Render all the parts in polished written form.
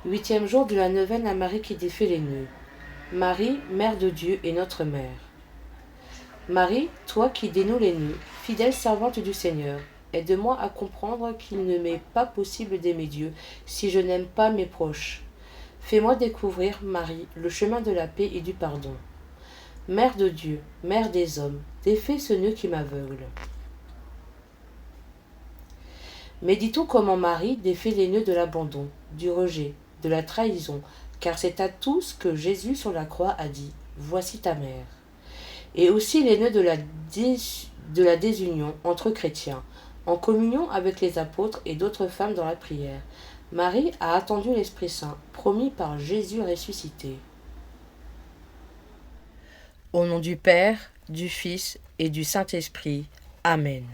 Huitième jour de la neuvaine à Marie qui défait les nœuds. Marie, Mère de Dieu et notre Mère. Marie, toi qui dénoues les nœuds, fidèle servante du Seigneur, aide-moi à comprendre qu'il ne m'est pas possible d'aimer Dieu si je n'aime pas mes proches. Fais-moi découvrir, Marie, le chemin de la paix et du pardon. Mère de Dieu, Mère des hommes, défais ce nœud qui m'aveugle. Méditons comment Marie défait les nœuds de l'abandon, du rejet, de la trahison, car c'est à tous que Jésus sur la croix a dit « Voici ta mère ». Et aussi les nœuds de la désunion entre chrétiens, en communion avec les apôtres et d'autres femmes dans la prière. Marie a attendu l'Esprit Saint, promis par Jésus ressuscité. Au nom du Père, du Fils et du Saint-Esprit. Amen.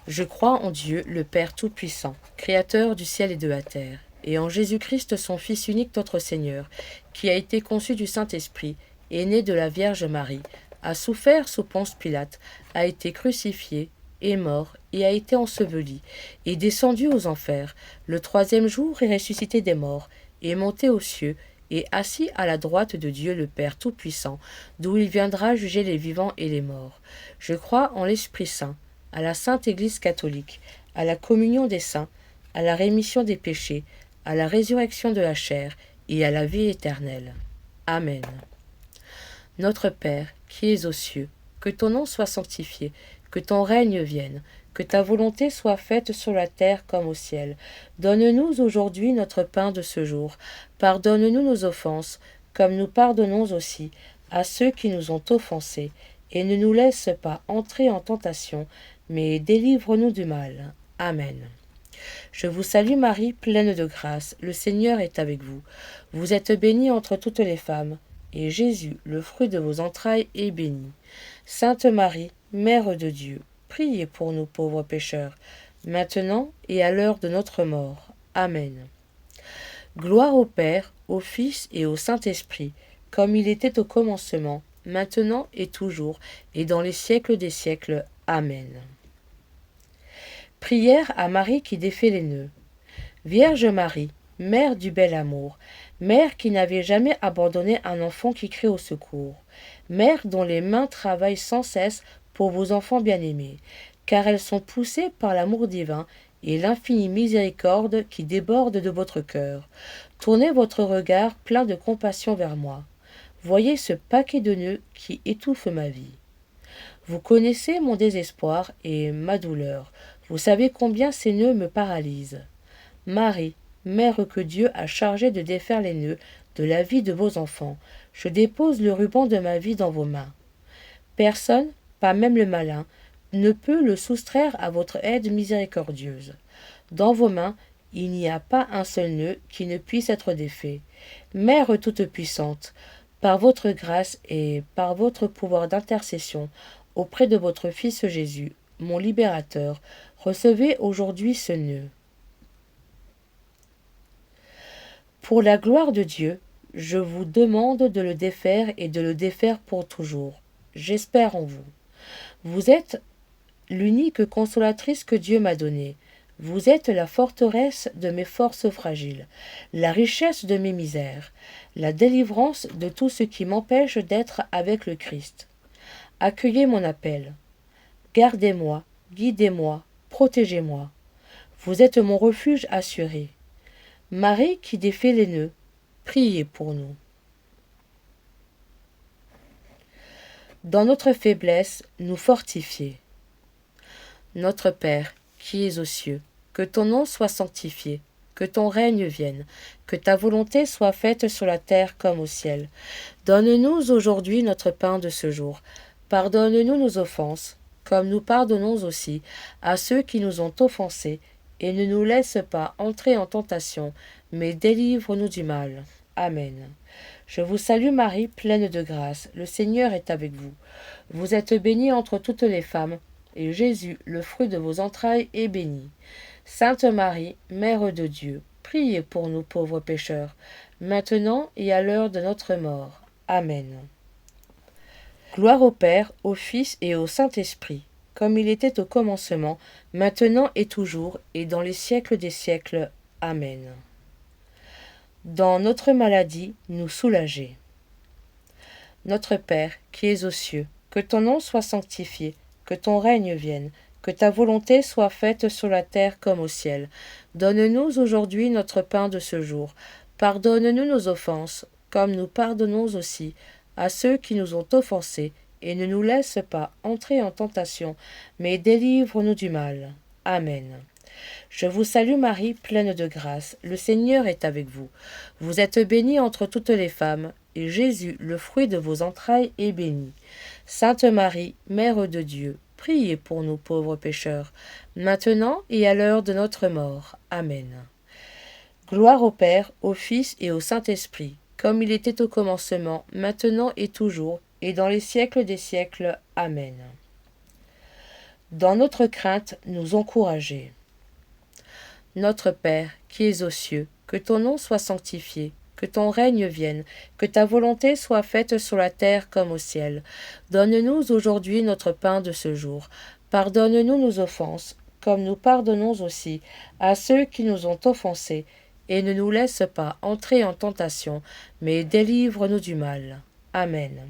Je crois en Dieu, le Père Tout-Puissant, Créateur du ciel et de la terre, et en Jésus-Christ, son Fils unique, notre Seigneur, qui a été conçu du Saint-Esprit, est né de la Vierge Marie, a souffert sous Ponce Pilate, a été crucifié, est mort et a été enseveli, est descendu aux enfers, le troisième jour est ressuscité des morts, est monté aux cieux, et assis à la droite de Dieu le Père Tout-Puissant, d'où il viendra juger les vivants et les morts. Je crois en l'Esprit Saint, à la Sainte Église catholique, à la communion des saints, à la rémission des péchés, à la résurrection de la chair et à la vie éternelle. Amen. Notre Père, qui es aux cieux, que ton nom soit sanctifié, que ton règne vienne, que ta volonté soit faite sur la terre comme au ciel. Donne-nous aujourd'hui notre pain de ce jour. Pardonne-nous nos offenses, comme nous pardonnons aussi à ceux qui nous ont offensés. Et ne nous laisse pas entrer en tentation, mais délivre-nous du mal. Amen. Je vous salue Marie, pleine de grâce, le Seigneur est avec vous. Vous êtes bénie entre toutes les femmes, et Jésus, le fruit de vos entrailles, est béni. Sainte Marie, Mère de Dieu, priez pour nous pauvres pécheurs, maintenant et à l'heure de notre mort. Amen. Gloire au Père, au Fils et au Saint-Esprit, comme il était au commencement, maintenant et toujours, et dans les siècles des siècles. Amen. Prière à Marie qui défait les nœuds. Vierge Marie, Mère du bel amour, Mère qui n'avait jamais abandonné un enfant qui crie au secours, Mère dont les mains travaillent sans cesse pour vos enfants bien-aimés, car elles sont poussées par l'amour divin et l'infinie miséricorde qui déborde de votre cœur. Tournez votre regard plein de compassion vers moi. Voyez ce paquet de nœuds qui étouffe ma vie. Vous connaissez mon désespoir et ma douleur. Vous savez combien ces nœuds me paralysent. Marie, Mère que Dieu a chargée de défaire les nœuds de la vie de vos enfants, je dépose le ruban de ma vie dans vos mains. Personne, pas même le malin, ne peut le soustraire à votre aide miséricordieuse. Dans vos mains, il n'y a pas un seul nœud qui ne puisse être défait. Mère toute-puissante, par votre grâce et par votre pouvoir d'intercession auprès de votre Fils Jésus, mon libérateur, recevez aujourd'hui ce nœud. Pour la gloire de Dieu, je vous demande de le défaire et de le défaire pour toujours. J'espère en vous. Vous êtes l'unique consolatrice que Dieu m'a donnée. Vous êtes la forteresse de mes forces fragiles, la richesse de mes misères, la délivrance de tout ce qui m'empêche d'être avec le Christ. Accueillez mon appel. Gardez-moi, guidez-moi, protégez-moi. Vous êtes mon refuge assuré. Marie qui défait les nœuds, priez pour nous. Dans notre faiblesse, nous fortifier. Notre Père, qui es aux cieux, que ton nom soit sanctifié, que ton règne vienne, que ta volonté soit faite sur la terre comme au ciel. Donne-nous aujourd'hui notre pain de ce jour. Pardonne-nous nos offenses, comme nous pardonnons aussi à ceux qui nous ont offensés, et ne nous laisse pas entrer en tentation, mais délivre-nous du mal. Amen. Je vous salue Marie, pleine de grâce, le Seigneur est avec vous. Vous êtes bénie entre toutes les femmes, et Jésus, le fruit de vos entrailles, est béni. Sainte Marie, Mère de Dieu, priez pour nous pauvres pécheurs, maintenant et à l'heure de notre mort. Amen. Gloire au Père, au Fils et au Saint-Esprit, comme il était au commencement, maintenant et toujours, et dans les siècles des siècles. Amen. dans notre maladie, nous soulager. Notre Père, qui es aux cieux, que ton nom soit sanctifié, que ton règne vienne, que ta volonté soit faite sur la terre comme au ciel. Donne-nous aujourd'hui notre pain de ce jour. Pardonne-nous nos offenses, comme nous pardonnons aussi à ceux qui nous ont offensés, et ne nous laisse pas entrer en tentation, mais délivre-nous du mal. Amen. Je vous salue Marie, pleine de grâce, le Seigneur est avec vous. Vous êtes bénie entre toutes les femmes, et Jésus, le fruit de vos entrailles, est béni. Sainte Marie, Mère de Dieu, priez pour nous pauvres pécheurs, maintenant et à l'heure de notre mort. Amen. Gloire au Père, au Fils et au Saint-Esprit, comme il était au commencement, maintenant et toujours, et dans les siècles des siècles. Amen. Dans notre crainte, nous encourager. Notre Père, qui es aux cieux, que ton nom soit sanctifié, que ton règne vienne, que ta volonté soit faite sur la terre comme au ciel. Donne-nous aujourd'hui notre pain de ce jour. Pardonne-nous nos offenses, comme nous pardonnons aussi à ceux qui nous ont offensés, et ne nous laisse pas entrer en tentation, mais délivre-nous du mal. Amen.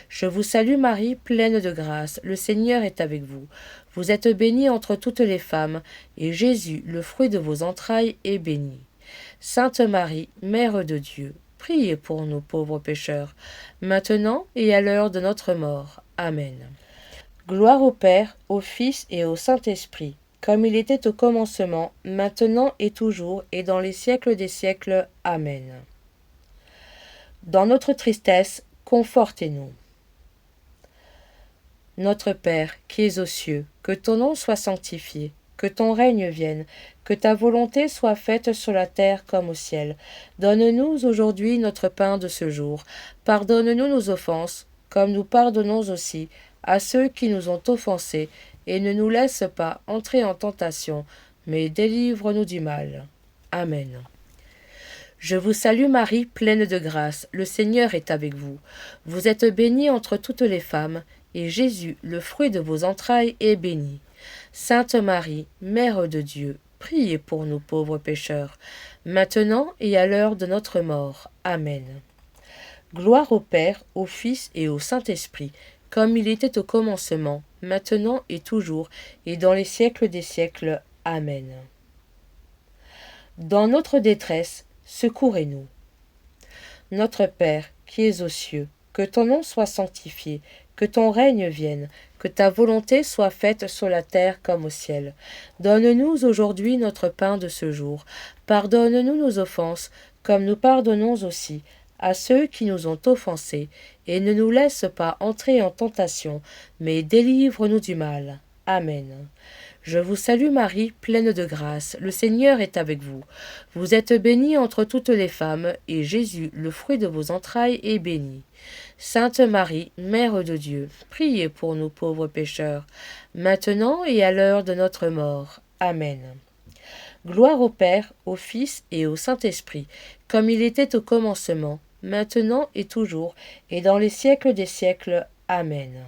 Je vous salue Marie, pleine de grâce, le Seigneur est avec vous. Vous êtes bénie entre toutes les femmes, et Jésus, le fruit de vos entrailles, est béni. Sainte Marie, Mère de Dieu, priez pour nous pauvres pécheurs, maintenant et à l'heure de notre mort. Amen. Gloire au Père, au Fils et au Saint-Esprit, comme il était au commencement, maintenant et toujours, et dans les siècles des siècles. Amen. Dans notre tristesse, confortez-nous. Notre Père, qui es aux cieux, que ton nom soit sanctifié, que ton règne vienne, que ta volonté soit faite sur la terre comme au ciel. Donne-nous aujourd'hui notre pain de ce jour. Pardonne-nous nos offenses, comme nous pardonnons aussi à ceux qui nous ont offensés, et ne nous laisse pas entrer en tentation, mais délivre-nous du mal. Amen. Je vous salue Marie, pleine de grâce, le Seigneur est avec vous. Vous êtes bénie entre toutes les femmes, et Jésus, le fruit de vos entrailles, est béni. Sainte Marie, Mère de Dieu, priez pour nous pauvres pécheurs, maintenant et à l'heure de notre mort. Amen. Gloire au Père, au Fils et au Saint-Esprit, comme il était au commencement, maintenant et toujours, et dans les siècles des siècles. Amen. Dans notre détresse, secourez-nous. Notre Père, qui es aux cieux, que ton nom soit sanctifié, que ton règne vienne, que ta volonté soit faite sur la terre comme au ciel. Donne-nous aujourd'hui notre pain de ce jour. Pardonne-nous nos offenses, comme nous pardonnons aussi à ceux qui nous ont offensés, et ne nous laisse pas entrer en tentation, mais délivre-nous du mal. Amen. Je vous salue Marie, pleine de grâce, le Seigneur est avec vous. Vous êtes bénie entre toutes les femmes, et Jésus, le fruit de vos entrailles, est béni. Sainte Marie, Mère de Dieu, priez pour nous pauvres pécheurs, maintenant et à l'heure de notre mort. Amen. Gloire au Père, au Fils et au Saint-Esprit, comme il était au commencement, maintenant et toujours, et dans les siècles des siècles. Amen.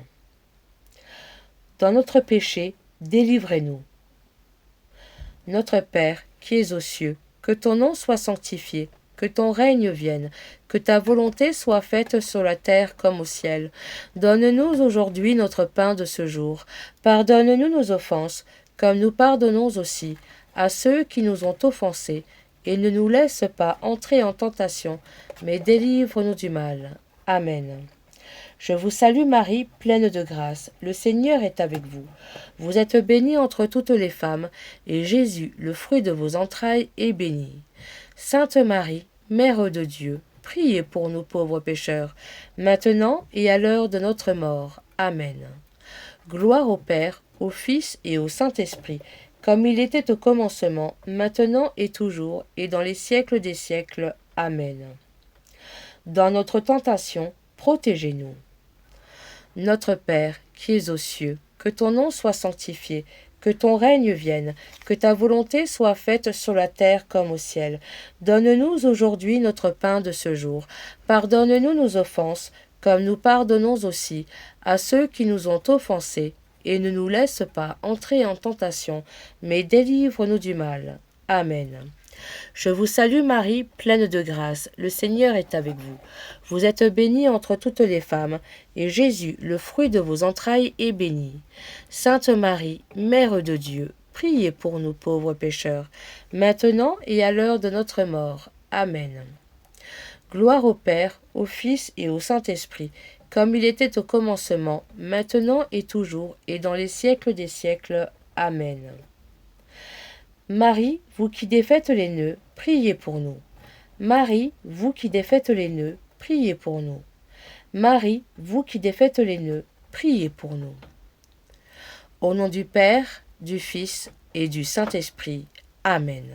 Dans notre péché, délivrez-nous. Notre Père, qui es aux cieux, que ton nom soit sanctifié, que ton règne vienne, que ta volonté soit faite sur la terre comme au ciel. Donne-nous aujourd'hui notre pain de ce jour. Pardonne-nous nos offenses, comme nous pardonnons aussi à ceux qui nous ont offensés, et ne nous laisse pas entrer en tentation, mais délivre-nous du mal. Amen. Je vous salue Marie, pleine de grâce, le Seigneur est avec vous. Vous êtes bénie entre toutes les femmes, et Jésus, le fruit de vos entrailles, est béni. Sainte Marie, Mère de Dieu, priez pour nous pauvres pécheurs, maintenant et à l'heure de notre mort. Amen. Gloire au Père, au Fils et au Saint-Esprit, comme il était au commencement, maintenant et toujours, et dans les siècles des siècles. Amen. Dans notre tentation, protégez-nous. Notre Père, qui es aux cieux, que ton nom soit sanctifié, que ton règne vienne, que ta volonté soit faite sur la terre comme au ciel. Donne-nous aujourd'hui notre pain de ce jour. Pardonne-nous nos offenses, comme nous pardonnons aussi à ceux qui nous ont offensés, et ne nous laisse pas entrer en tentation, mais délivre-nous du mal. Amen. Je vous salue Marie, pleine de grâce, le Seigneur est avec vous. Vous êtes bénie entre toutes les femmes, et Jésus, le fruit de vos entrailles, est béni. Sainte Marie, Mère de Dieu, priez pour nous pauvres pécheurs, maintenant et à l'heure de notre mort. Amen. Gloire au Père, au Fils et au Saint-Esprit, comme il était au commencement, maintenant et toujours, et dans les siècles des siècles. Amen. Marie, vous qui défaites les nœuds, priez pour nous. Marie, vous qui défaites les nœuds, priez pour nous. Marie, vous qui défaites les nœuds, priez pour nous. Au nom du Père, du Fils et du Saint-Esprit. Amen.